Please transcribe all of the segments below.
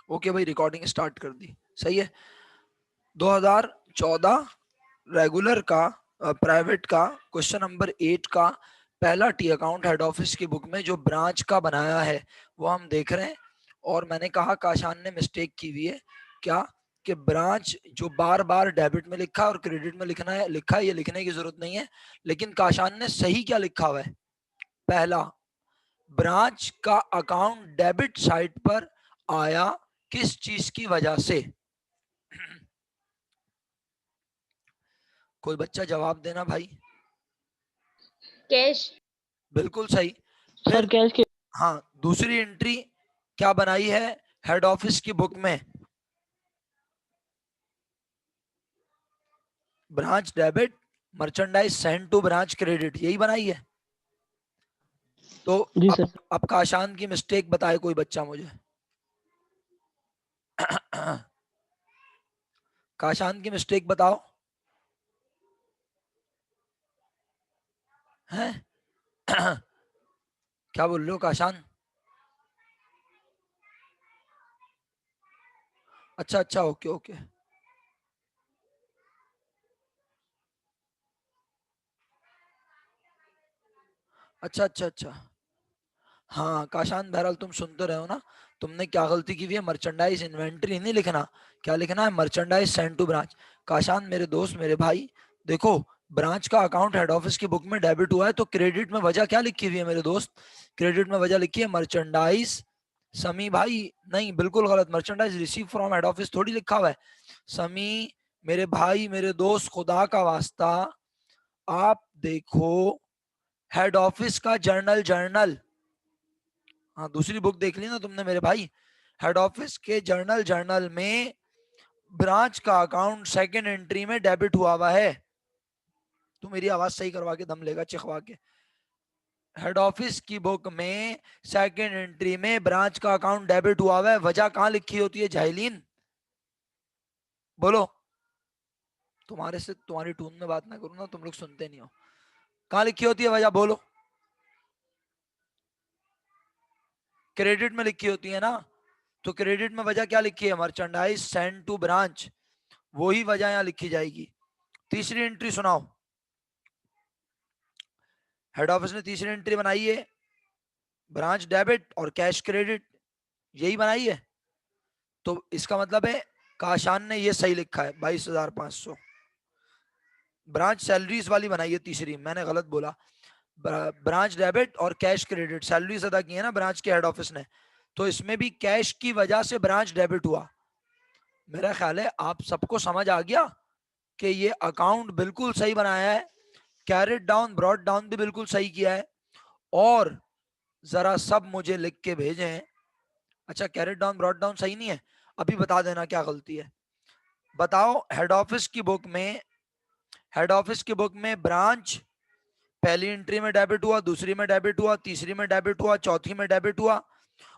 Okay भाई, recording start कर दी, सही है। 2014 रेगुलर का प्राइवेट का क्वेश्चन नंबर 8 का पहला टी अकाउंट हेड ऑफिस की बुक में जो ब्रांच का बनाया है वो हम देख रहे हैं। और मैंने कहा काशान ने मिस्टेक की हुई है क्या, कि ब्रांच जो बार बार डेबिट में लिखा है और क्रेडिट में लिखा है, ये लिखने की जरूरत नहीं है। लेकिन काशान ने सही क्या लिखा हुआ है, पहला, ब्रांच का अकाउंट डेबिट साइड पर आया किस चीज की वजह से। कोई बच्चा जवाब देना भाई। कैश। बिल्कुल सही। सर फिर कैश के हाँ, दूसरी एंट्री क्या बनाई है हेड ऑफिस की बुक में, branch debit merchandise send to branch credit, यही बनाई है। तो जी अब सर। अब काशान की मिस्टेक बताए कोई बच्चा मुझे। काशान की मिस्टेक बताओ हैं। क्या बोल रहे हो काशान? अच्छा अच्छा, ओके ओके। अच्छा अच्छा अच्छा। हाँ काशान, बहरहाल तुम सुन तो रहे हो ना। तुमने क्या गलती की हुई है, मर्चेंडाइज इन्वेंट्री नहीं लिखना, क्या लिखना है, merchandise send to branch. Kashan मेरे दोस्त मेरे भाई, देखो, ब्रांच का अकाउंट हेड ऑफिस की बुक में डेबिट हुआ है तो क्रेडिट में वजह क्या लिखी हुई है मेरे दोस्त, क्रेडिट में वजह लिखी है मर्चेंडाइज। समी भाई नहीं, बिल्कुल गलत, merchandise receive from head office थोड़ी लिखा हुआ है। समी मेरे भाई मेरे दोस्त, खुदा का वास्ता आप देखो हेड ऑफिस का जर्नल, जर्नल, हाँ दूसरी बुक देख ली ना तुमने मेरे भाई, हेड ऑफिस के जर्नल, जर्नल में ब्रांच का अकाउंट सेकंड एंट्री में डेबिट हुआ हुआ है। तू मेरी आवाज सही करवा के दम लेगा चिखवा के। हेड ऑफिस की बुक में सेकंड एंट्री में ब्रांच का अकाउंट डेबिट हुआ हुआ है, वजह कहाँ लिखी होती है जाहिलीन, बोलो। तुम्हारे से तुम्हारी टून में बात ना करूँ ना, तुम लोग सुनते नहीं हो। कहाँ लिखी होती है वजह, बोलो। क्रेडिट में लिखी होती है ना, तो क्रेडिट में वजह क्या लिखी है, मर्चेंडाइज सेंड टू ब्रांच, वही वजह यहाँ लिखी जाएगी। तीसरी एंट्री सुनाओ। हेड ऑफिस ने तीसरी एंट्री बनाई है ब्रांच डेबिट और कैश क्रेडिट, यही बनाई है। तो इसका मतलब है काशान ने ये सही लिखा है, 22,500। ब्रांच सैलरीज वाली बनाई है तीसरी, मैंने गलत बोला। ब्रांच डेबिट और कैश क्रेडिट सैलरीज अदा की है ना ब्रांच के हेड ऑफिस ने, तो इसमें भी कैश की वजह से ब्रांच डेबिट हुआ। मेरा ख्याल है आप सबको समझ आ गया कि ये अकाउंट बिल्कुल सही बनाया है, कैरेट डाउन ब्रॉड डाउन भी बिल्कुल सही किया है। और जरा सब मुझे लिख के भेजें। अच्छा, कैरेट डाउन ब्रॉड डाउन सही नहीं है, अभी बता देना क्या गलती है। बताओ, हेड ऑफिस की बुक में, हेड ऑफिस की बुक में ब्रांच पहली एंट्री में डेबिट हुआ, दूसरी में डेबिट हुआ, तीसरी में डेबिट हुआ, चौथी में डेबिट हुआ,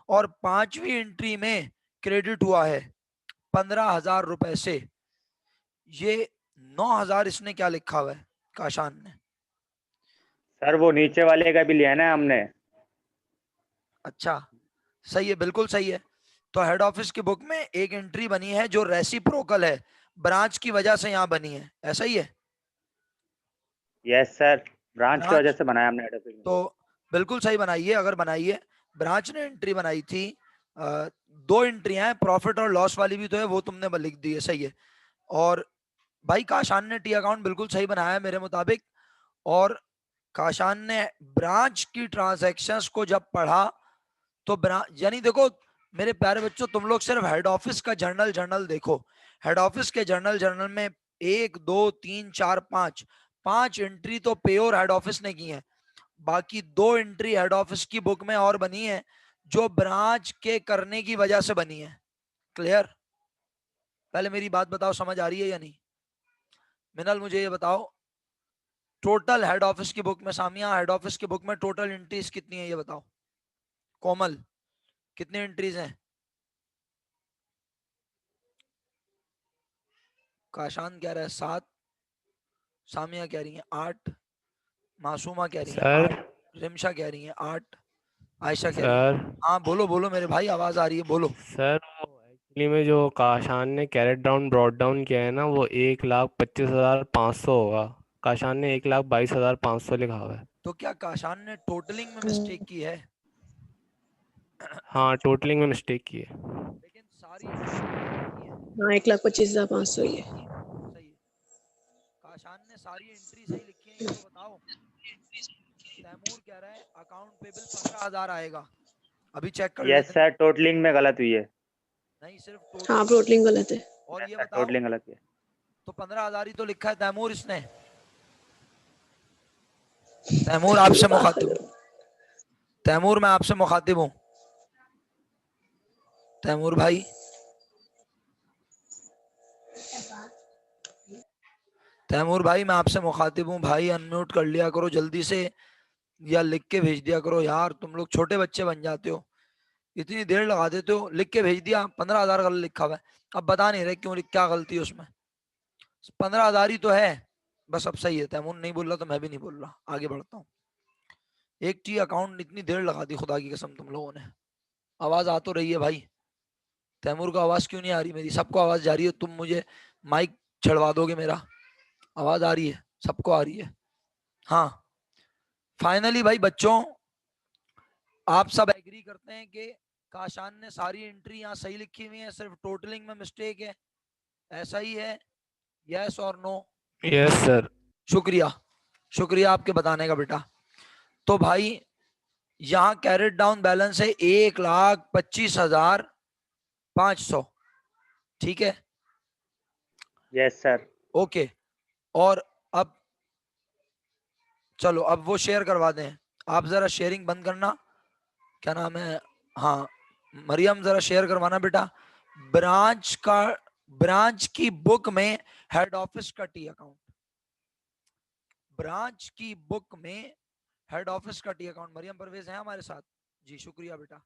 और पांचवी एंट्री में क्रेडिट हुआ है 15,000 रुपए से। ये 9,000 इसने क्या लिखा हुआ है काशान ने? सर वो नीचे वाले का भी लिया ना हमने। अच्छा, सही है, बिल्कुल सही है। तो हेड ऑफिस की बुक में एक एंट्री बनी है जो रेसिप्रोकल है, ब्रांच की वजह से यहां बनी है, ऐसा ही है। यस सर, ब्रांच की वजह ब्रांच से बनाया हमने हेड ऑफिस में। तो बिल्कुल सही बनाई है, अगर बनाई है। ब्रांच ने एंट्री बनाई थी, दो एंट्रियां हैं, प्रॉफिट और लॉस वाली भी तो है, वो तुमने लिख दी है, सही है। और भाई काशान ने टी अकाउंट बिल्कुल सही बनाया है मेरे मुताबिक। और काशान ने ब्रांच की ट्रांजैक्शंस को जब पढ़ा तो ब्रांच यानी देखो मेरे प्यारे बच्चों, तुम लोग सिर्फ हेड ऑफिस का जर्नल, जर्नल देखो। हेड ऑफिस के जर्नल, जर्नल में 1 2 3 4 5 5 एंट्री तो प्योर हेड ऑफिस ने की है, बाकी 2 एंट्री हेड ऑफिस की बुक में और बनी है जो ब्रांच के करने की वजह से बनी है। क्लियर? पहले मेरी बात बताओ, समझ आ रही है या नहीं? मिनल मुझे ये बताओ, टोटल हेड ऑफिस की बुक में, सामिया हेड ऑफिस की बुक में टोटल एंट्रीज कितनी है ये बताओ। कोमल, कितनी एंट्रीज हैं? काशान कह रहा है 7, सामिया कह रही है 8, मासूमा कह रही है सर 8, रिमशा कह रही है 8, आयशा कह रही है। सर हाँ बोलो बोलो मेरे भाई, आवाज आ रही है, बोलो। सर वो में जो काशान ने कैरेट डाउन ब्रॉड डाउन किया है ना, वो 1,25,500 होगा। काशान ने 1,22,500 लिखा हुआ है। तो क्या काशान ने टोटलिंग में मिस्टेक की है? हाँ, टोटलिंग में मिस्टेक की है। लेकिन सारी एंट्री सही लिखी है। हाँ, 1,25,500 ही है। सही है। काशान ने सारी एंट्री सही लिखी है, ये तो बताओ। तैमूर कह रहा है अकाउंट पेबल 15,000 आएगा। अभी चेक कर यस लेते हैं। सर, टोटलिंग में गलत हुई है। नहीं, सिर्फ हाँ, टोटलिंग। टोटलिंग गलत है। और यस ये सर, बताओ, टोटलिंग गलत है। तो 15,000 ही तो लिखा है तैमूर इसने। तैमूर आपसे पागल। मुखातिब। तैमूर मैं आपसे मुखातिब हूँ। तैमूर भाई, तैमूर भाई मैं आपसे मुखातिब हूँ भाई, अनम्यूट कर लिया करो जल्दी से, या लिख के भेज दिया करो यार, तुम लोग छोटे बच्चे बन जाते हो, इतनी देर लगा देते हो। लिख के भेज दिया, 15,000 गलत लिखा हुआ है। अब बता नहीं रहे क्यों, क्या गलती है उसमें। 15,000 ही तो है बस। अब सही है, तैमूर नहीं बोल रहा तो मैं भी नहीं बोल रहा, आगे बढ़ता हूँ। एक टी अकाउंट इतनी देर लगा दी खुदा की कसम तुम लोगों ने। आवाज आ तो रही है भाई, तैमूर को आवाज क्यों नहीं आ रही मेरी? सबको आवाज जा रही है, तुम मुझे माइक छड़वा दोगे मेरा? आवाज आ रही है, सबको आ रही है। हाँ, फाइनली भाई बच्चों, आप सब एग्री करते हैं कि काशान ने सारी एंट्री यहाँ सही लिखी हुई है, सिर्फ टोटलिंग में मिस्टेक है, ऐसा ही है? यस और नो? Yes sir. शुक्रिया, शुक्रिया आपके बताने का बेटा। तो भाई यहाँ कैरेट डाउन बैलेंस है 1,25,500, ठीक है? Yes sir. ओके। और अब चलो, अब वो शेयर करवा दें। आप जरा शेयरिंग बंद करना, क्या नाम है, हाँ, मरियम जरा शेयर करवाना बेटा। ब्रांच का, ब्रांच की बुक में हेड ऑफिस का टी अकाउंट, ब्रांच की बुक में हेड ऑफिस का टी अकाउंट। मरियम परवेज है हमारे साथ? जी शुक्रिया बेटा,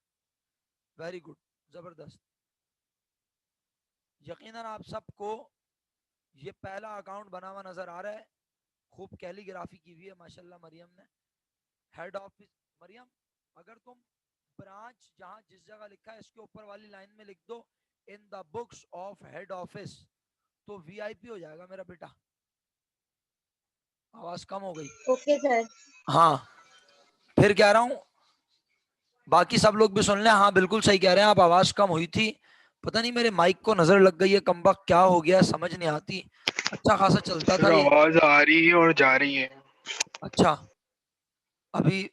वेरी गुड, जबरदस्त। यकीनन आप सबको ये पहला अकाउंट बना हुआ नजर आ रहा है, खूब कैलीग्राफी की हुई है माशाल्लाह मरियम ने। हेड ऑफिस, मरियम अगर तुम ब्रांच जहां जिस जगह लिखा है इसके ऊपर वाली लाइन में लिख दो इन the books of head office, तो वीआईपी हो जाएगा मेरा बेटा। आवाज कम हो गई। Okay sir. हाँ, फिर कह रहा हूं, बाकी सब लोग भी सुन लें। हाँ बिल्कुल सही कह रहे हैं आप, आवाज कम हुई थी, पता नहीं मेरे माइक को नजर लग गई है, कमबख्त क्या हो गया समझ नहीं आती। अच्छा खासा चलता था सर ये। आवाज आ रही है और जा रही है। अच्छा, अभी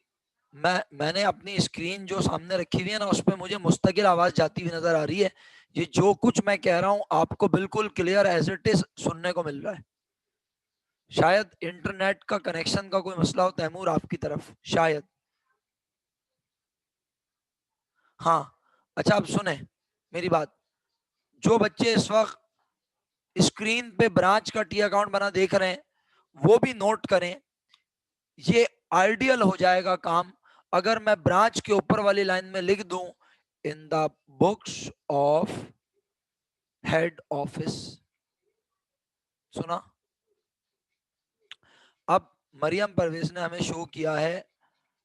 मैंने अपनी स्क्रीन जो सामने रखी हुई है ना, उस पर मुझे मुस्तकिल आवाज जाती हुई नजर आ रही है। ये जो कुछ मैं कह रहा हूँ आपको बिल्कुल क्लियर एज इट इज सुनने को मिल रहा है। शायद इंटरनेट का कनेक्शन का कोई मसला हो तैमूर आपकी तरफ, शायद। हाँ, अच्छा अब सुने मेरी बात। जो बच्चे इस वक्त स्क्रीन पे ब्रांच का टी अकाउंट बना देख रहे हैं, वो भी नोट करें, ये आइडियल हो जाएगा काम अगर मैं ब्रांच के ऊपर वाली लाइन में लिख दूं in the books of head office. सुना? अब मरियम परवेज ने हमें शो किया है,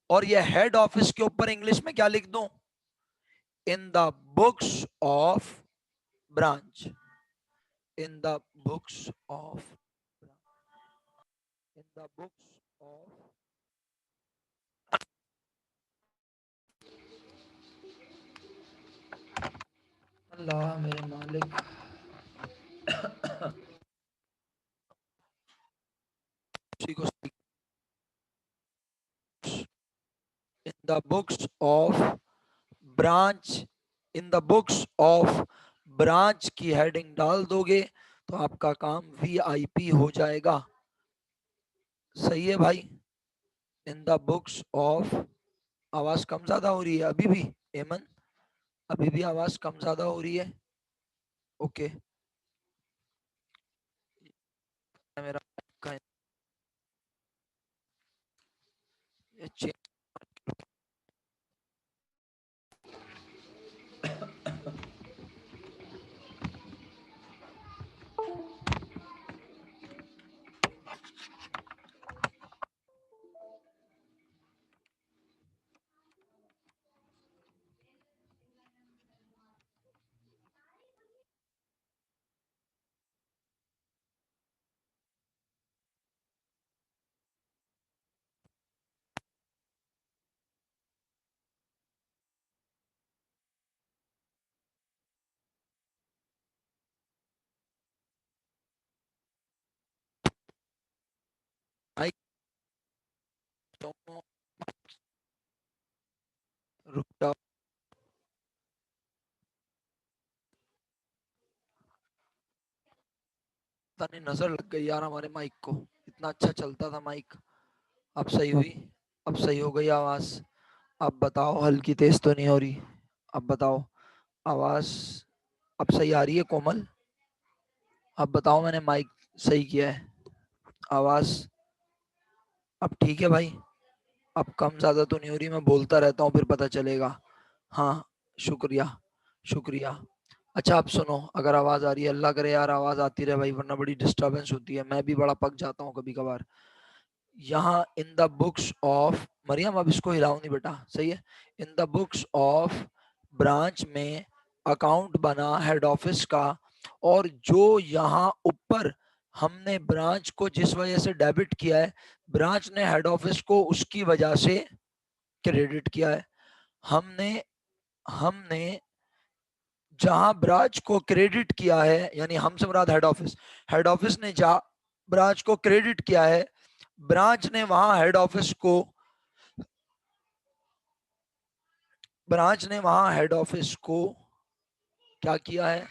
और ये हेड ऑफिस के ऊपर इंग्लिश में क्या लिख दूं? In the books of branch, in the books of, in the books of, Allah मेरे मालिक, उसी को in the books of branch, in the books of branch की हेडिंग डाल दोगे तो आपका काम वीआईपी हो जाएगा। सही है भाई? इन द बुक्स ऑफ, आवाज कम ज्यादा हो रही है अभी भी? एमन, अभी भी आवाज कम ज्यादा हो रही है? ओके, मेरा अच्छे, बच्चों, रुक जाओ। पता नहीं नजर लग गई यार हमारे माइक को, इतना अच्छा चलता था माइक। अब सही हुई, अब सही हो गई आवाज। अब बताओ, हल्की तेज तो नहीं हो रही? अब बताओ, आवाज अब सही आ रही है कोमल? अब बताओ मैंने माइक सही किया है? आवाज अब ठीक है भाई? अब कम ज्यादा तो नहीं हो रही? मैं बोलता रहता हूँ फिर पता चलेगा। हाँ, शुक्रिया, शुक्रिया। अच्छा आप सुनो, अगर आवाज आ रही है, अल्लाह करे यार आवाज आती रहे भाई, वरना बड़ी डिस्टरबेंस होती है, मैं भी बड़ा पक जाता हूँ कभी कभार। यहाँ in the books of Mariam, अब इसको हिलाओ नहीं बेटा, सही है? In the books of branch में अकाउंट बना हेड ऑफिस का, और जो यहाँ ऊपर हमने ब्रांच को जिस वजह से डेबिट किया है, ब्रांच ने हेड ऑफिस को उसकी वजह से क्रेडिट किया है। हमने हमने जहां ब्रांच को क्रेडिट किया है, यानी हमसे मुराद हेड ऑफिस ने जहां ब्रांच को क्रेडिट किया है, ब्रांच ने वहां हेड ऑफिस को ब्रांच ने वहां हेड ऑफिस को क्या किया है?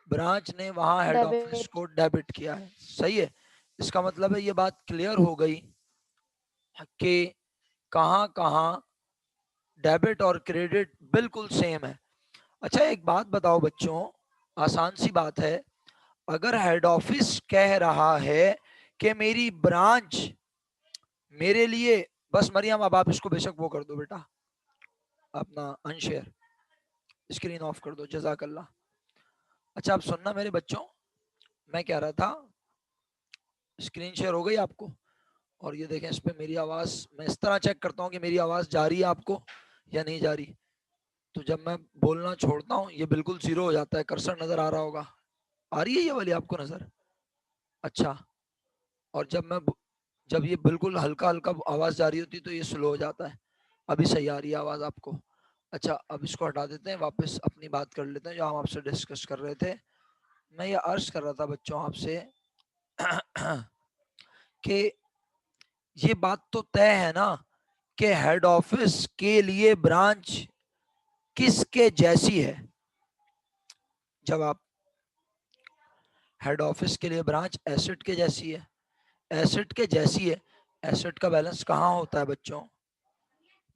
ब्रांच ने वहां हेड ऑफिस डेबिट। को डेबिट किया है, सही है? इसका मतलब है ये बात क्लियर हो गई कि कहां कहां डेबिट और क्रेडिट बिल्कुल सेम है। अच्छा एक बात बताओ बच्चों, आसान सी बात है, अगर हेड ऑफिस कह रहा है कि मेरी ब्रांच मेरे लिए, बस मरियम अब आप इसको बेशक वो कर दो बेटा, अपना अनशेयर स्क्रीन ऑफ कर दो, जजाकल्ला। अच्छा अब सुनना मेरे बच्चों, मैं कह रहा था, स्क्रीन शेयर हो गई आपको? और ये देखें इस पे मेरी आवाज, मैं इस तरह चेक करता हूँ कि मेरी आवाज जा रही है आपको या नहीं जा रही। तो जब मैं बोलना छोड़ता हूँ ये बिल्कुल जीरो हो जाता है, कर्सर नजर आ रहा होगा, आ रही है ये वाली आपको नजर? अच्छा, और जब ये बिल्कुल हल्का हल्का आवाज जा रही होती है तो ये स्लो हो जाता है। अभी सही आ रही है आवाज आपको? अच्छा अब इसको हटा देते हैं, वापस अपनी बात कर लेते हैं जो हम आपसे डिस्कस कर रहे थे। मैं ये अर्ज कर रहा था बच्चों आपसे कि ये बात तो तय है ना कि हेड ऑफिस के लिए ब्रांच किसके जैसी है? जवाब, हेड ऑफिस के लिए ब्रांच एसेट के जैसी है। एसेट के जैसी है। एसेट का बैलेंस कहाँ होता है बच्चों?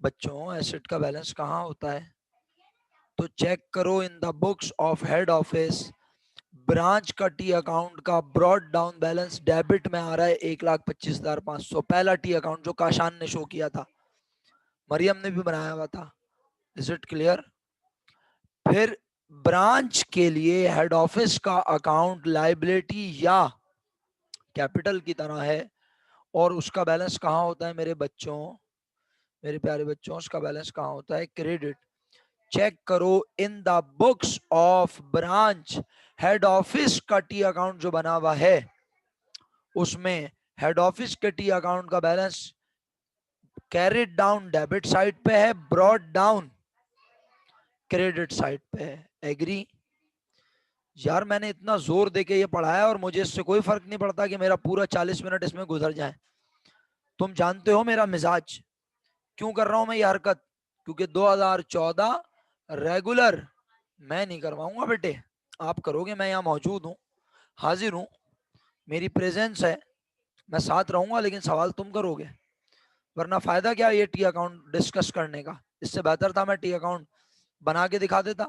बच्चों एसेट का बैलेंस कहाँ होता है? तो चेक करो इन the books of head office, branch का टी अकाउंट का ब्रॉड डाउन बैलेंस डेबिट में आ रहा है 1,25,500, पहला टी अकाउंट जो काशान ने शो किया था, मरियम ने भी बनाया हुआ था। Is it clear? फिर ब्रांच के लिए हेड ऑफिस का अकाउंट लाइबिलिटी या कैपिटल की तरह है, और उसका बैलेंस कहाँ होता है मेरे बच्चों, मेरे प्यारे बच्चों? उसका बैलेंस कहाँ होता है? क्रेडिट। चेक करो इन the books of branch, head office का टी अकाउंट जो बना हुआ है उसमें हेड ऑफिस के टी अकाउंट का balance carried down debit side पे है, ब्रॉड डाउन क्रेडिट साइड पे है। एग्री? यार मैंने इतना जोर देके ये पढ़ाया और मुझे इससे कोई फर्क नहीं पड़ता कि मेरा पूरा 40 मिनट इसमें गुजर जाए। तुम जानते हो मेरा मिजाज, क्यों कर रहा हूं मैं ये हरकत? क्योंकि 2014 रेगुलर मैं नहीं करवाऊंगा बेटे, आप करोगे। मैं यहाँ मौजूद हूँ, हाजिर हूँ, मेरी प्रेजेंस है, मैं साथ रहूंगा, लेकिन सवाल तुम करोगे। वरना फायदा क्या ये टी अकाउंट डिस्कस करने का? इससे बेहतर था मैं टी अकाउंट बना के दिखा देता।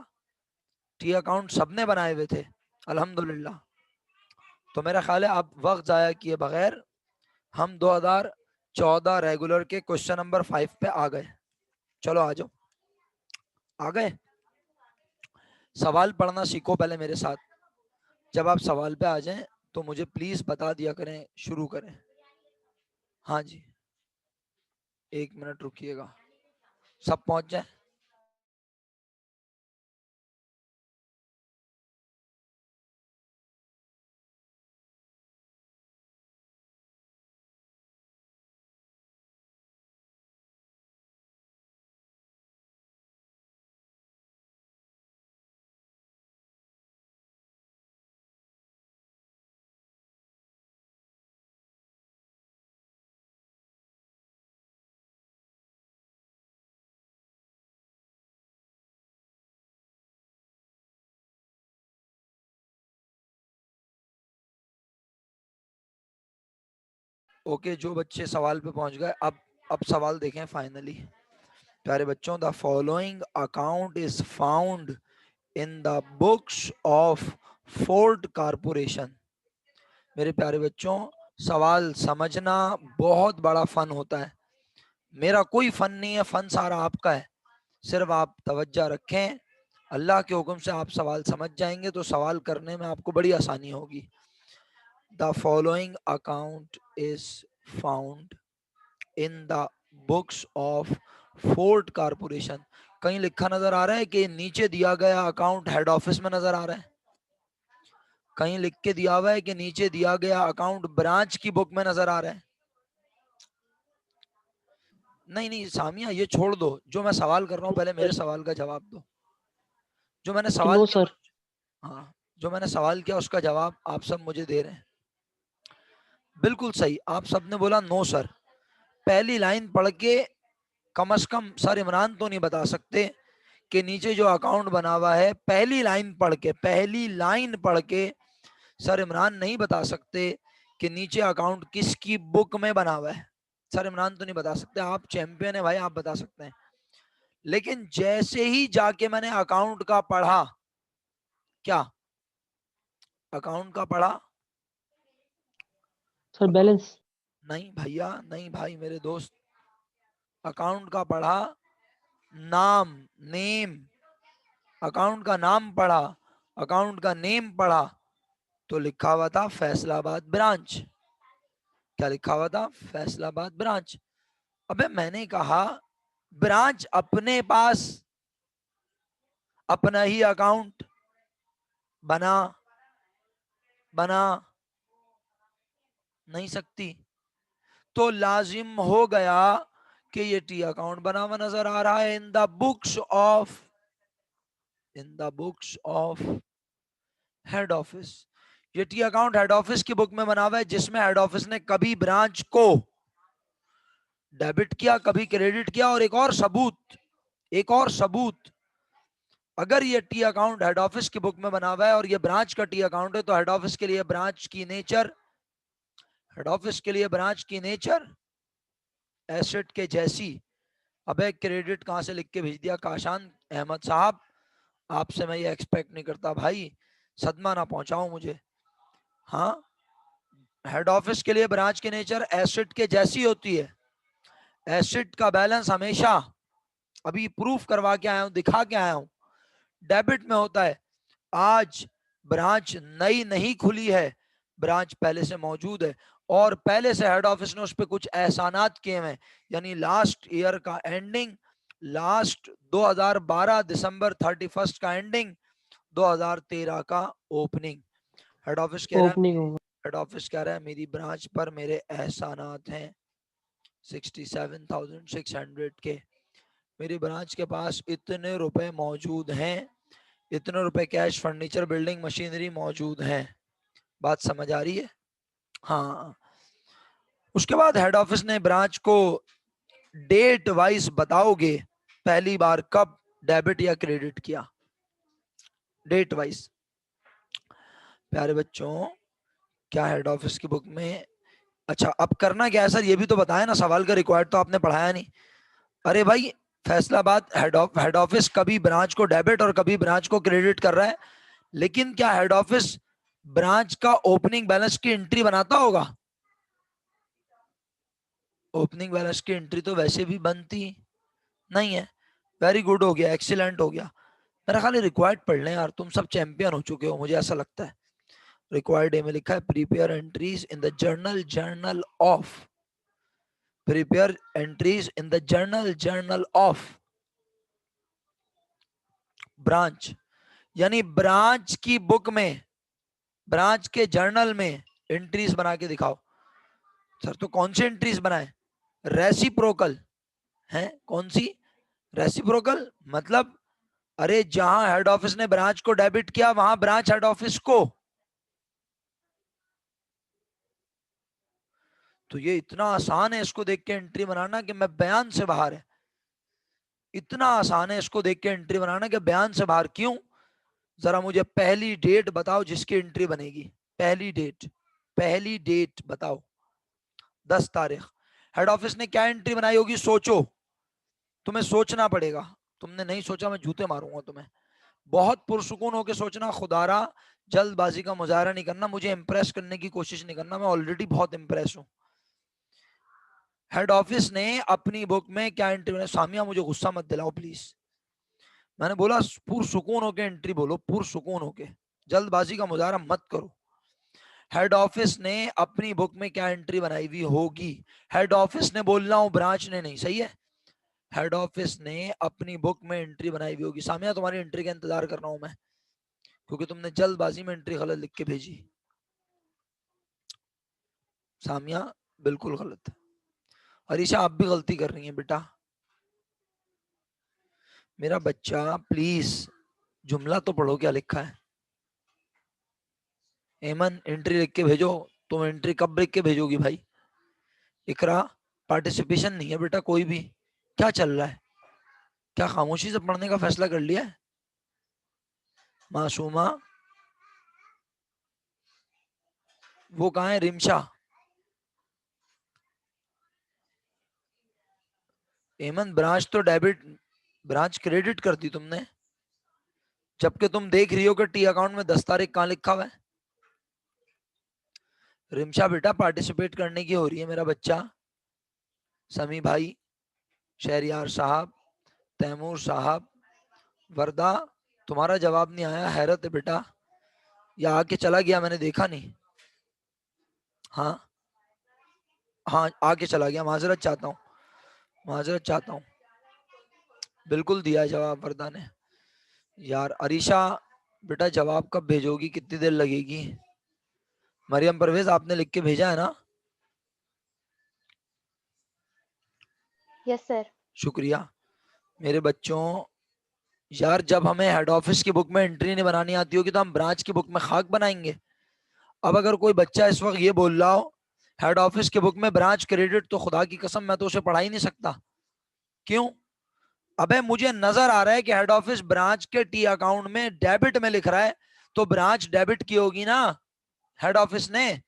टी अकाउंट सबने बनाए हुए थे अल्हम्दुलिल्लाह। तो मेरा ख्याल है आप वक्त ज़ाया किए बगैर हम 2014 रेगुलर के क्वेश्चन नंबर 5 पे आ गए। चलो आ जाओ, आ गए? सवाल पढ़ना सीखो पहले मेरे साथ। जब आप सवाल पे आ जाएं तो मुझे प्लीज बता दिया करें, शुरू करें। हाँ जी, 1 मिनट रुकिएगा, सब पहुंच जाए। ओके, जो बच्चे सवाल पे पहुंच गए, अब सवाल देखें फाइनली। प्यारे बच्चों, the following account is found in the books of fort corporation. मेरे प्यारे बच्चों, सवाल समझना बहुत बड़ा फन होता है। मेरा कोई फन नहीं है, फन सारा आपका है। सिर्फ आप तवज्जो रखें, अल्लाह के हुक्म से आप सवाल समझ जाएंगे तो सवाल करने में आपको बड़ी आसानी होगी। The following account is found in the books of fort corporation. कहीं लिखा नजर आ रहा है कि नीचे दिया गया अकाउंट हेड ऑफिस में नजर आ रहा है? कहीं लिख के दिया हुआ है कि नीचे दिया गया अकाउंट ब्रांच की बुक में नजर आ रहा है? नहीं नहीं सामिया, ये छोड़ दो, जो मैं सवाल कर रहा हूँ पहले मेरे सवाल का जवाब दो। जो मैंने सवाल नो किया, सर। हाँ, जो मैंने सवाल किया उसका जवाब आप सब मुझे दे रहे हैं। बिल्कुल सही, आप सबने बोला नो सर। पहली लाइन पढ़ के कम से कम सर इमरान तो नहीं बता सकते कि नीचे जो अकाउंट बना हुआ है, पहली लाइन पढ़ के सर इमरान नहीं बता सकते कि नीचे अकाउंट किसकी बुक में बना हुआ है। सर इमरान तो नहीं बता सकते, आप चैंपियन है भाई, आप बता सकते हैं। लेकिन जैसे ही जाके मैंने अकाउंट का पढ़ा, क्या अकाउंट का पढ़ा? Sir balance. नहीं भैया, नहीं भाई मेरे दोस्त, अकाउंट का पढ़ा, नाम, नेम, अकाउंट का नाम पढ़ा, अकाउंट का नेम पढ़ा, तो लिखा हुआ था फैसलाबाद ब्रांच। क्या लिखा हुआ था? फैसलाबाद ब्रांच। अबे मैंने कहा ब्रांच अपने पास अपना ही अकाउंट बना बना नहीं सकती, तो लाजिम हो गया कि ये टी अकाउंट बना हुआ नजर आ रहा है in the books of head office. ये टी अकाउंट हेड ऑफिस की बुक में बना हुआ है, जिसमें हेड ऑफिस ने कभी ब्रांच को डेबिट किया, कभी क्रेडिट किया। और एक और सबूत, अगर ये टी अकाउंट हेड ऑफिस की बुक में बना हुआ है और ये ब्रांच का टी अकाउंट है, तो हेड ऑफिस के लिए ब्रांच की नेचर एसेट के जैसी। अबे क्रेडिट कहां से लिख के भेज दिया काशान अहमद साहब, आपसे मैं ये एक्सपेक्ट नहीं करता भाई, सदमा ना पहुंचाओ मुझे। हाँ, हेड ऑफिस के लिए ब्रांच की नेचर एसेट के जैसी होती है। एसेट का बैलेंस हमेशा, अभी प्रूफ करवा के आया हूं, दिखा के आया हूं, डेबिट में होता है। आज ब्रांच नई नहीं खुली है, ब्रांच पहले से मौजूद है, और पहले से हेड ऑफिस ने उस पर कुछ एहसानात किए हैं। यानी लास्ट ईयर का एंडिंग, लास्ट 2012 दिसंबर 31 का एंडिंग, 2013 का ओपनिंग। हेड ऑफिस कह रहा है ओपनिंग होगा। हेड ऑफिस कह रहा है मेरी ब्रांच पर मेरे एहसानात हैं 67,600 के। मेरी ब्रांच के पास इतने रुपए मौजूद हैं, इतने रुपए कैश, फर्नीचर, बिल्डिंग, मशीनरी मौजूद हैं। बात समझ आ रही है? हाँ। उसके बाद हेड ऑफिस ने ब्रांच को डेट वाइज बताओगे पहली बार कब डेबिट या क्रेडिट किया, डेट वाइज। प्यारे बच्चों, क्या हेड ऑफिस की बुक में, अच्छा अब करना क्या है सर, ये भी तो बताया ना, सवाल का रिक्वायर्ड तो आपने पढ़ाया नहीं। अरे भाई, फैसलाबाद हेड ऑफिस कभी ब्रांच को डेबिट और कभी ब्रांच को क्रेडिट कर रहा है, लेकिन क्या हेड ऑफिस ब्रांच का ओपनिंग बैलेंस की एंट्री बनाता होगा? ओपनिंग बैलेंस की एंट्री तो वैसे भी बनती नहीं है। वेरी गुड हो गया, एक्सीलेंट हो गया। मेरा खाली रिक्वायर्ड पढ़ लें यार, तुम सब चैंपियन हो चुके हो मुझे ऐसा लगता है। रिक्वायर्ड ए में लिखा है prepare entries in the journal of branch. यानी ब्रांच की बुक में, ब्रांच के जर्नल में एंट्रीज बना के दिखाओ। सर तो कौन सी एंट्रीज बनाए? रेसिप्रोकल है? कौन सी रेसिप्रोकल? मतलब अरे जहां हेड ऑफिस ने ब्रांच को डेबिट किया वहां ब्रांच हेड ऑफिस को। तो ये इतना आसान है इसको देख के एंट्री बनाना कि मैं बयान से बाहर है। इतना आसान है इसको देख के एंट्री बनाना कि बयान से बाहर। क्यों? जरा मुझे पहली डेट बताओ जिसकी एंट्री बनेगी। पहली डेट बताओ। 10 तारीख। हेड ऑफिस ने क्या एंट्री बनाई होगी, सोचो, तुम्हें सोचना पड़ेगा। तुमने नहीं सोचा मैं जूते मारूंगा तुम्हें। बहुत पुरसुकून होके सोचना, खुदारा जल्दबाजी का मुजाहरा नहीं करना, मुझे इंप्रेस करने की कोशिश नहीं करना, मैं ऑलरेडी बहुत इंप्रेस हूं। हेड ऑफिस ने अपनी बुक में क्या एंट्री बनाई, सामिया मुझे गुस्सा मत दिलाओ प्लीज, मैंने बोला पुरसुकून होके एंट्री बोलो, पुरसुकून होके, जल्दबाजी का मुजाहरा मत करो। हेड ऑफिस ने अपनी बुक में क्या एंट्री बनाई हुई होगी, हेड ऑफिस ने बोलना हो, ब्रांच ने नहीं, सही है। हेड ऑफिस ने अपनी बुक में एंट्री बनाई हुई होगी। सामिया तुम्हारी एंट्री का इंतजार कर रहा हूं मैं, क्योंकि तुमने जल्दबाजी में एंट्री गलत लिख के भेजी। सामिया बिल्कुल गलत। अरीशा आप भी गलती कर रही हैं बेटा। मेरा बच्चा प्लीज जुमला तो पढ़ो क्या लिखा है। एमन एंट्री लिख के भेजो। तुम एंट्री कब लिख के भेजोगी भाई। इकरा पार्टिसिपेशन नहीं है बेटा कोई भी। क्या चल रहा है, क्या खामोशी से पढ़ने का फैसला कर लिया है। मासूमा वो कहाँ है, रिमशा। एमन ब्रांच तो डेबिट, ब्रांच क्रेडिट कर दी तुमने, जबकि तुम देख रही हो कि टी अकाउंट में 10 तारीख कहाँ लिखा हुआ है। रिमशा बेटा पार्टिसिपेट करने की हो रही है मेरा बच्चा। समी भाई, शहरियार साहब, तैमूर साहब, वर्दा, तुम्हारा जवाब नहीं आया, हैरत है बेटा। या आके चला गया, मैंने देखा नहीं। हाँ हाँ आके चला गया, माजरत चाहता हूँ, माजरत चाहता हूँ। बिल्कुल दिया जवाब वर्दा ने। यार अरीशा बेटा जवाब कब भेजोगी, कितनी देर लगेगी। मरियम परवेज आपने लिख के भेजा है ना। Yes sir. शुक्रिया मेरे बच्चों। यार जब हमें हेड ऑफिस की बुक में एंट्री नहीं बनानी आती होगी तो हम ब्रांच की बुक में खाक बनाएंगे। अब अगर कोई बच्चा इस वक्त ये बोल रहा हो हेड ऑफिस की बुक में ब्रांच क्रेडिट, तो खुदा की कसम मैं तो उसे पढ़ा ही नहीं सकता। क्यों, अबे मुझे नजर आ रहा है कि हेड ऑफिस ब्रांच के टी अकाउंट में डेबिट में लिख रहा है, तो ब्रांच डेबिट की होगी ना हेड ऑफिस ने,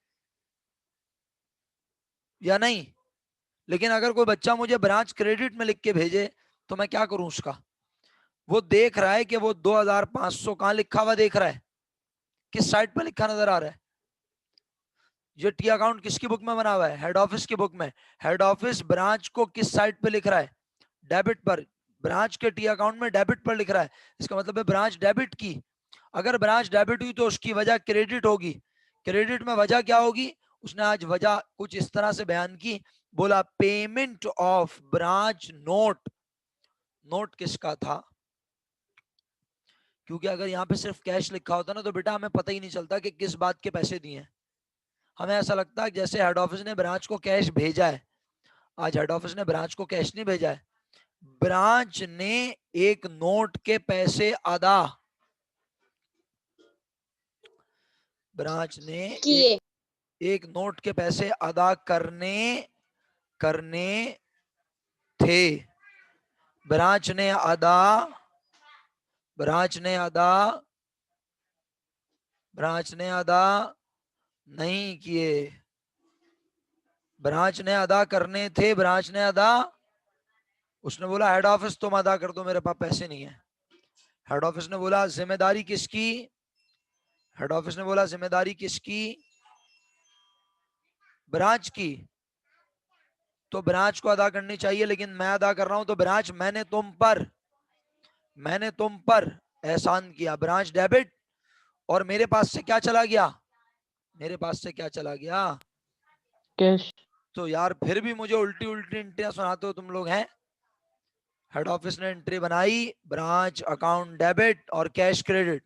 या नहीं। लेकिन अगर कोई बच्चा मुझे ब्रांच क्रेडिट में लिख के भेजे तो मैं क्या करूं उसका। वो देख रहा है कि वो 2500 कहां लिखा हुआ देख रहा है, किस साइट पर लिखा नजर आ रहा है। ये टी अकाउंट किसकी बुक में बना हुआ है, हेड ऑफिस की बुक में। हेड ऑफिस ब्रांच को किस साइट पे लिख रहा है, डेबिट पर। ब्रांच के टी अकाउंट में डेबिट पर लिख रहा है, इसका मतलब है ब्रांच डेबिट की। अगर ब्रांच डेबिट हुई तो उसकी वजह क्रेडिट होगी। क्रेडिट में वजह क्या होगी, उसने आज वजह कुछ इस तरह से बयान की, बोला payment of branch note. Note किसका था, क्योंकि अगर यहाँ पे सिर्फ कैश लिखा होता ना तो बेटा हमें पता ही नहीं चलता कि किस बात के पैसे दिए हैं। हमें ऐसा लगता है जैसे हेड ऑफिस ने ब्रांच को कैश भेजा है। आज हेड ऑफिस ने ब्रांच को कैश नहीं भेजा है, ब्रांच ने एक नोट के पैसे अदा, ब्रांच ने किए। एक नोट के पैसे अदा करने करने थे। ब्रांच ने अदा, ब्रांच ने अदा, ब्रांच ने अदा नहीं किए। ब्रांच ने अदा करने थे, ब्रांच ने अदा, उसने बोला हेड ऑफिस तुम अदा कर दो मेरे पास पैसे नहीं है। हेड ऑफिस ने बोला जिम्मेदारी किसकी, हेड ऑफिस ने बोला जिम्मेदारी किसकी, ब्रांच की। तो ब्रांच को अदा करनी चाहिए, लेकिन मैं अदा कर रहा हूं, तो ब्रांच मैंने तुम पर एहसान किया, ब्रांच डेबिट। और मेरे पास से क्या चला गया, मेरे पास से क्या चला गया, कैश। तो यार फिर भी मुझे उल्टी उल्टी एंट्रियां सुनाते हो तुम लोग हैं। हेड ऑफिस ने एंट्री बनाई ब्रांच अकाउंट डेबिट और कैश क्रेडिट,